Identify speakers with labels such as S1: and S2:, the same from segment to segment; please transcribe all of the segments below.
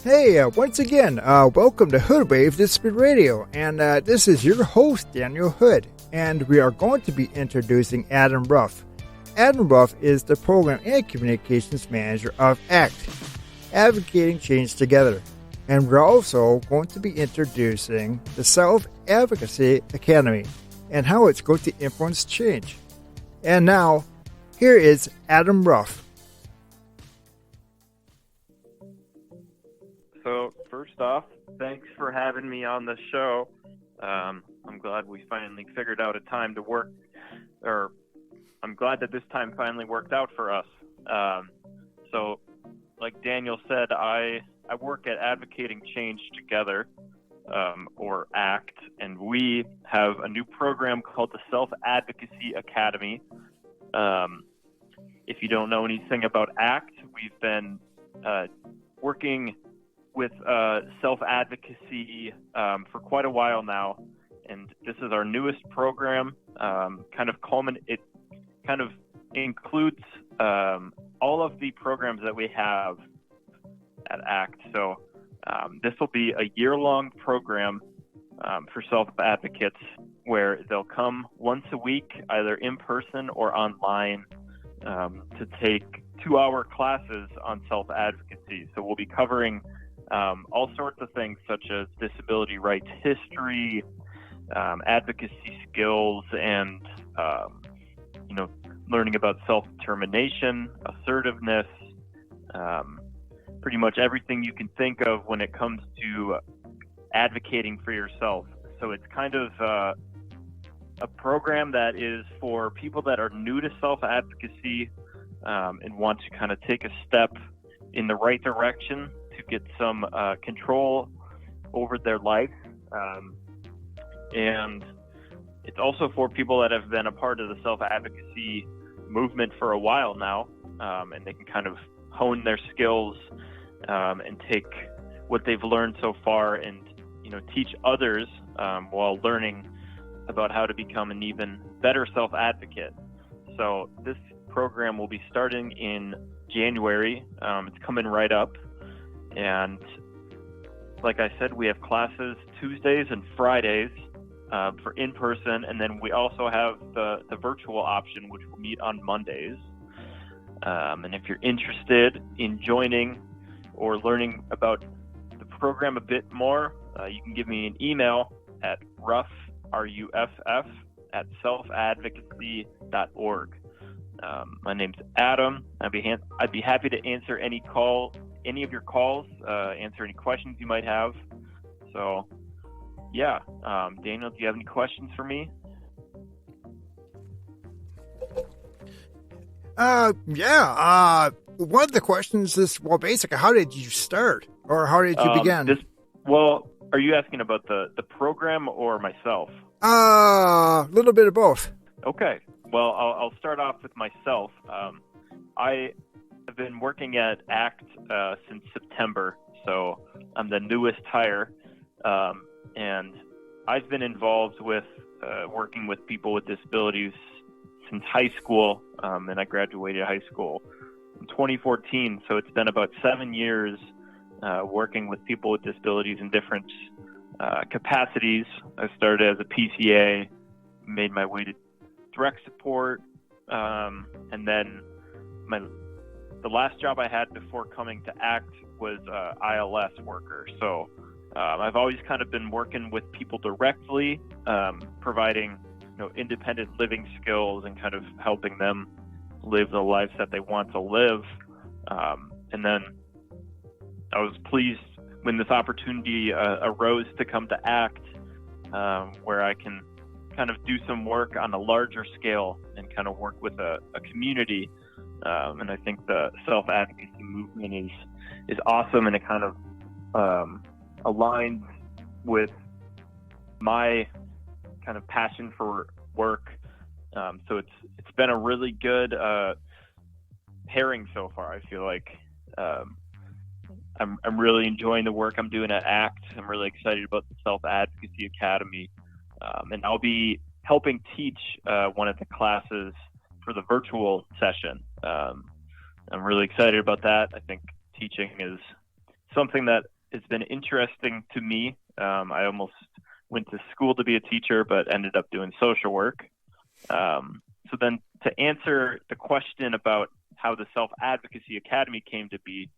S1: Hey, once again, welcome to HoodWave Disability Radio, and this is your host, Daniel Hood, and we are going to be introducing Adam Ruff. Adam Ruff is the Program and Communications Manager of ACT, Advocating Change Together, and we're also going to be introducing the Self Advocacy Academy and how it's going to influence change. And now, here is Adam Ruff.
S2: So first off, thanks for having me on the show. I'm glad we finally figured out a time to work, or I'm glad that this time finally worked out for us. So like Daniel said, I work at Advocating Change Together, or ACT, and we have a new program called the Self Advocacy Academy. If you don't know anything about ACT, we've been working with self-advocacy for quite a while now, and this is our newest program. It kind of includes all of the programs that we have at ACT. So this will be a year-long program for self-advocates where they'll come once a week, either in person or online, to take 2-hour classes on self-advocacy. So we'll be covering all sorts of things such as disability rights history, advocacy skills, and learning about self-determination, assertiveness, pretty much everything you can think of when it comes to advocating for yourself. So it's kind of a program that is for people that are new to self-advocacy and want to kind of take a step in the right direction to get some control over their life. And it's also for people that have been a part of the self-advocacy movement for a while now, and they can kind of hone their skills and take what they've learned so far and teach others while learning about how to become an even better self-advocate. So this program will be starting in January. It's coming right up. And like I said, we have classes Tuesdays and Fridays for in-person, and then we also have the virtual option, which will meet on Mondays. And if you're interested in joining or learning about the program a bit more, you can give me an email at ruff, R-U-F-F, at selfadvocacy.org. My name's Adam. I'd be happy to answer any of your calls, answer any questions you might have. So, yeah. Daniel, do you have any questions for me?
S1: Yeah. One of the questions is, basically, how did you start, or how did you begin?
S2: Are you asking about the program or myself?
S1: A little bit of both.
S2: Okay. Well, I'll start off with myself. I have been working at ACT since September, so I'm the newest hire, and I've been involved with working with people with disabilities since high school, and I graduated high school in 2014, so it's been about 7 years working with people with disabilities in different capacities. I started as a PCA, made my way to direct support, and then the last job I had before coming to ACT was ILS worker. So I've always kind of been working with people directly, providing independent living skills and kind of helping them live the lives that they want to live. And then I was pleased when this opportunity arose to come to ACT, where I can kind of do some work on a larger scale and kind of work with a community. And I think the self-advocacy movement is awesome, and it kind of aligns with my kind of passion for work. So it's been a really good pairing so far. I feel like I'm really enjoying the work I'm doing at ACT. I'm really excited about the Self Advocacy Academy, and I'll be helping teach one of the classes for the virtual session. I'm really excited about that. I think teaching is something that it's been interesting to me. I almost went to school to be a teacher, but ended up doing social work. So then to answer the question about how the Self Advocacy Academy came to be,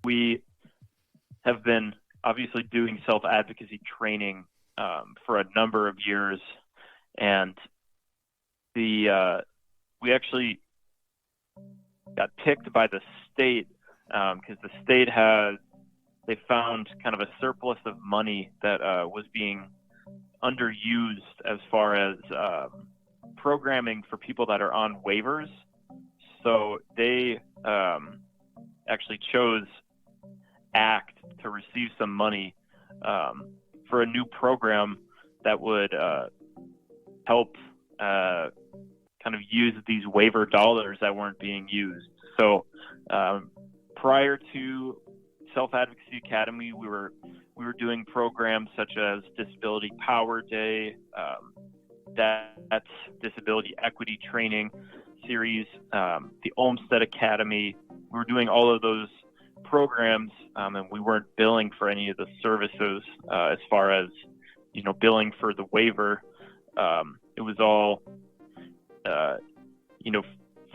S2: we have been obviously doing self-advocacy training for a number of years, and we actually got picked by the state because the state they found kind of a surplus of money that was being underused as far as programming for people that are on waivers. So they actually chose ACT to receive some money for a new program that would help kind of use these waiver dollars that weren't being used. So prior to Self Advocacy Academy, we were doing programs such as Disability Power Day, that's Disability Equity Training Series, the Olmsted Academy. We were doing all of those programs, and we weren't billing for any of the services as far as, billing for the waiver. It was all,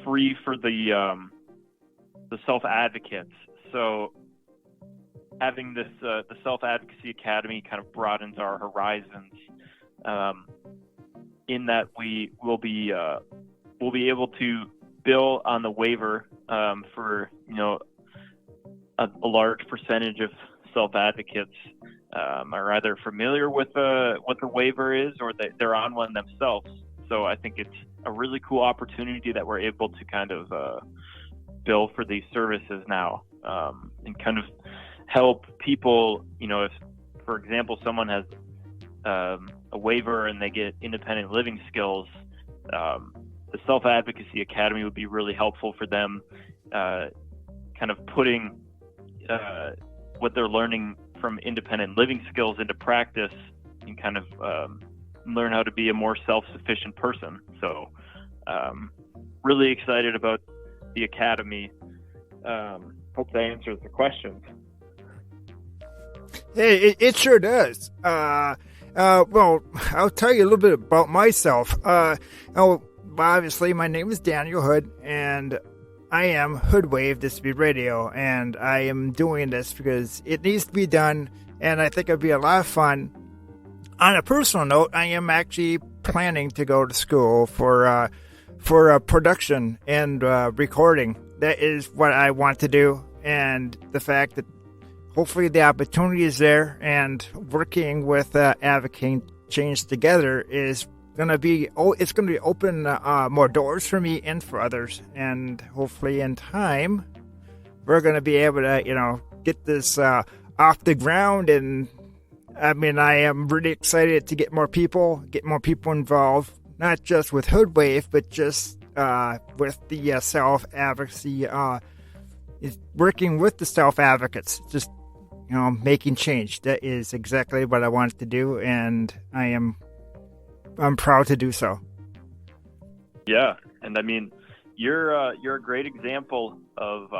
S2: free for the self-advocates. So having this, the Self Advocacy Academy kind of broadens our horizons in that we will be able to bill on the waiver for, a large percentage of self-advocates are either familiar with what the waiver is or they're on one themselves. So I think it's a really cool opportunity that we're able to kind of bill for these services now and kind of help people, if, for example, someone has a waiver and they get independent living skills, the Self Advocacy Academy would be really helpful for them, kind of putting what they're learning from independent living skills into practice and kind of learn how to be a more self-sufficient person. So really excited about the Academy. Hope that answers the questions.
S1: Hey, it sure does. Well, I'll tell you a little bit about myself. Obviously, my name is Daniel Hood, and I am HoodWave Disability Radio, and I am doing this because it needs to be done, and I think it'd be a lot of fun. On a personal note, I am actually planning to go to school for production and recording. That is what I want to do, and the fact that hopefully the opportunity is there, and working with Advocating Change together is going to be open more doors for me and for others, and hopefully in time we're going to be able to get this off the ground. And I mean, I am really excited to get more people involved, not just with HoodWave, but just with the self-advocacy, working with the self-advocates, just making change. That is exactly what I wanted to do, and I'm proud to do so.
S2: Yeah, and I mean, you're a great example of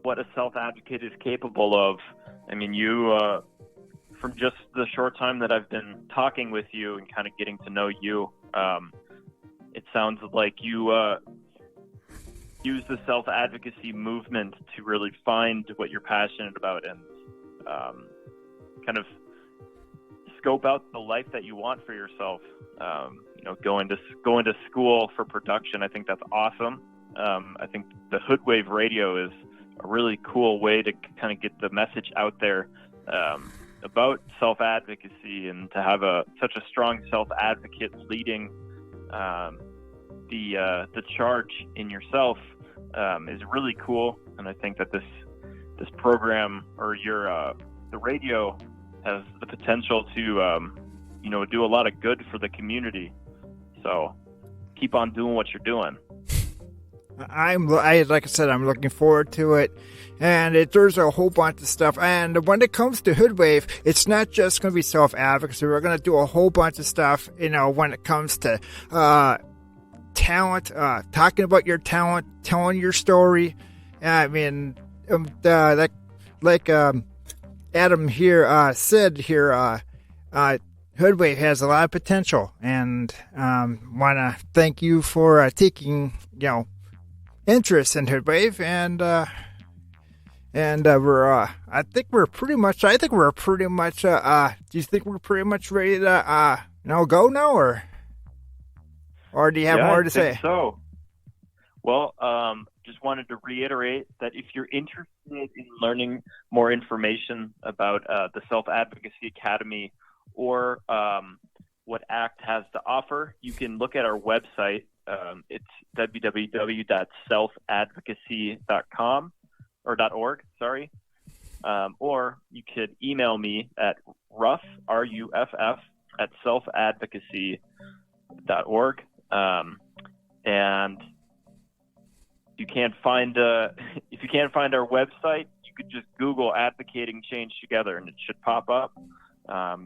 S2: what a self-advocate is capable of. I mean, you from just the short time that I've been talking with you and kind of getting to know you, it sounds like you use the self-advocacy movement to really find what you're passionate about and kind of scope out the life that you want for yourself. Going to school for production, I think that's awesome. I think the HoodWave Radio is a really cool way to kind of get the message out there about self-advocacy, and to have such a strong self-advocate leading the charge in yourself is really cool. And I think that this program, or the radio, has the potential to do a lot of good for the community. So keep on doing what you're doing.
S1: Like I said, I'm looking forward to it, and there's a whole bunch of stuff. And when it comes to HoodWave, it's not just going to be self-advocacy. We're going to do a whole bunch of stuff, when it comes to talent, talking about your talent, telling your story. I mean, Adam here said here, HoodWave has a lot of potential, and want to thank you for taking interest in HoodWave, and we're I think we're pretty much do you think we're pretty much ready to go now, or do you have more to say?
S2: So, well, just wanted to reiterate that if you're interested in learning more information about the Self Advocacy Academy or what ACT has to offer, you can look at our website. It's www.selfadvocacy.com or .org, sorry. Or you could email me at ruff, R-U-F-F, at selfadvocacy.org. And if you can't find our website, you could just Google Advocating Change Together and it should pop up.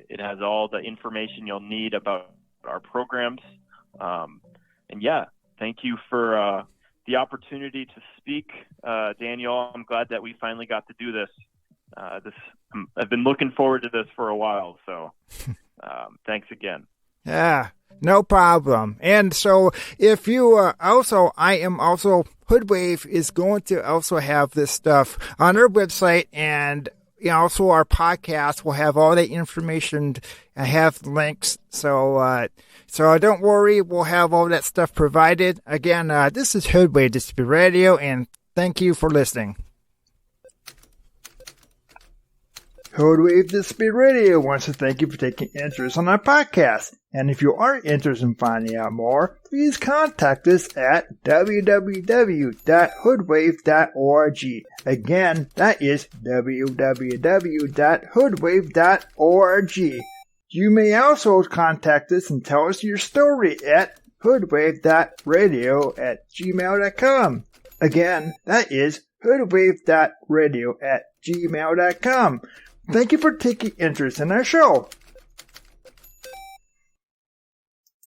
S2: It has all the information you'll need about our programs. And yeah, thank you for the opportunity to speak, Daniel. I'm glad that we finally got to do this. I've been looking forward to this for a while, so thanks again.
S1: Yeah, no problem. And so if you HoodWave is going to also have this stuff on our website, and also our podcast will have all that information and have links. So don't worry, we'll have all that stuff provided. Again, this is HoodWave Disability Radio, and thank you for listening. HoodWave Disability Radio wants to thank you for taking interest in our podcast. And if you are interested in finding out more, please contact us at www.hoodwave.org. Again, that is www.hoodwave.org. You may also contact us and tell us your story at hoodwave.radio@gmail.com. Again, that is hoodwave.radio@gmail.com. Thank you for taking interest in our show.